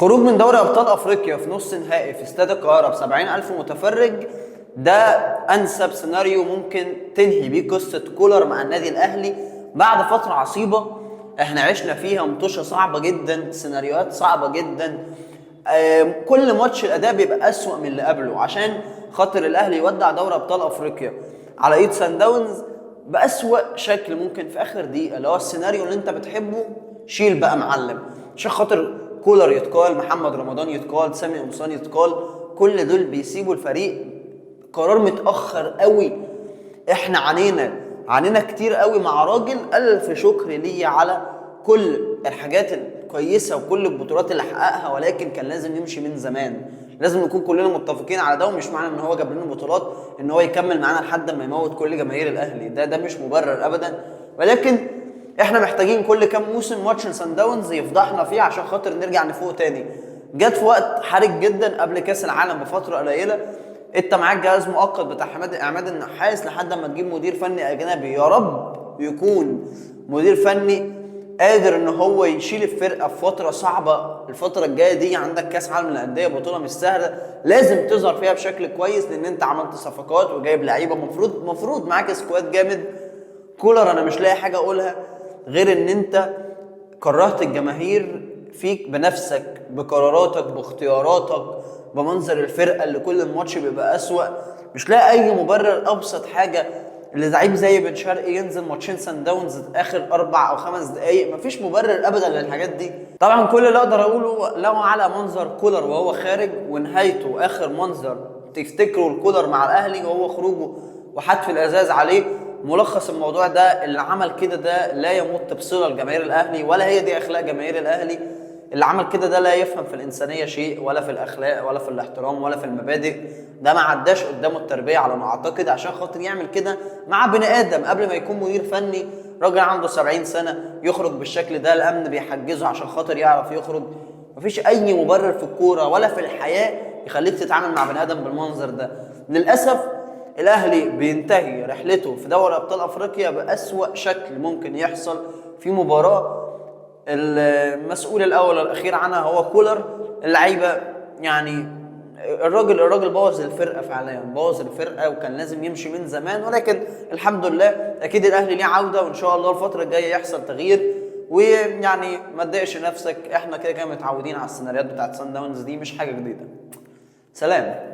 خروج من دوري ابطال افريقيا في نص نهائي في استاد القاهره ب 70,000 متفرج، ده انسب سيناريو ممكن تنهي بيه قصه كولر مع النادي الاهلي بعد فتره عصيبه احنا عشنا فيها مطوشه صعبه جدا، سيناريوهات صعبه جدا. كل ماتش الاداء بيبقى اسوأ من اللي قبله عشان خاطر الاهلي يودع دوري ابطال افريقيا على ايد سان داونز باسوأ شكل ممكن في اخر دقيقه، اللي هو السيناريو اللي انت بتحبه شيل بقى معلم، عشان خاطر كولر يتقال، محمد رمضان يتقال، سامي قمصان يتقال، كل دول بيسيبوا الفريق قرار متاخر قوي. احنا عانينا كتير قوي مع راجل، الف شكر ليه على كل الحاجات الكويسه وكل البطولات اللي حققها، ولكن كان لازم يمشي من زمان. لازم نكون كلنا متفقين على ده، ومش معنى ان هو جاب لنا بطولات ان هو يكمل معانا لحد ما يموت كل جماهير الاهلي، ده مش مبرر ابدا. ولكن احنا محتاجين كل كام موسم ماتش لسان داونز يفضحنا فيه عشان خاطر نرجع نفوق تاني. جت في وقت حرج جدا قبل كاس العالم بفتره قليله، انت معاك جهاز مؤقت بتاع عماد النحاس لحد ما تجيب مدير فني اجنبي، يا رب يكون مدير فني قادر ان هو يشيل الفرقه في فتره صعبه. الفتره الجايه دي عندك كاس عالم للانديه، بطوله مش سهله، لازم تظهر فيها بشكل كويس لان انت عملت صفقات وجايب لعيبه، مفروض معاك سكواد جامد. كولر انا مش لاقي حاجه اقولها غير ان انت كرهت الجماهير فيك بنفسك، بقراراتك، باختياراتك، بمنظر الفرقه اللي كل الماتش بيبقى اسوأ. مش لاقي اي مبرر. ابسط حاجه لزعيم زي بن شرقي ينزل ماتشين سان داونز اخر 4 أو 5 دقايق، مفيش مبرر ابدا للحاجات دي. طبعا كل اللي اقدر اقوله لو على منظر كولر وهو خارج، ونهايته اخر منظر تفتكروا الكولر مع الاهلي وهو خروجه وحتف الازاز عليه. ملخص الموضوع ده، اللي عمل كده ده لا يمت بصله لجماهير الاهلي، ولا هي دي اخلاق جماهير الاهلي. اللي عمل كده ده لا يفهم في الانسانيه شيء، ولا في الاخلاق، ولا في الاحترام، ولا في المبادئ. ده ما عداش قدامه التربيه على ما اعتقد عشان خاطر يعمل كده مع بني ادم قبل ما يكون مدير فني. راجل عنده 70 سنه يخرج بالشكل ده، الامن بيحجزه عشان خاطر يعرف يخرج. مفيش اي مبرر في الكوره ولا في الحياه يخليك تتعامل مع بني ادم بالمنظر ده. للاسف الاهلي بينتهي رحلته في دوري ابطال افريقيا باسوأ شكل ممكن يحصل في مباراه المسؤول الاول والاخير عنها هو كولر. اللعيبه يعني الراجل بوظ الفرقه، فعليا بوظ الفرقه وكان لازم يمشي من زمان. ولكن الحمد لله اكيد الاهلي ليه عوده، وان شاء الله الفتره الجايه يحصل تغيير. ويعني ما تضايقش نفسك، احنا كده متعودين على السيناريوهات بتاعت سان داونز دي، مش حاجه جديده. سلام.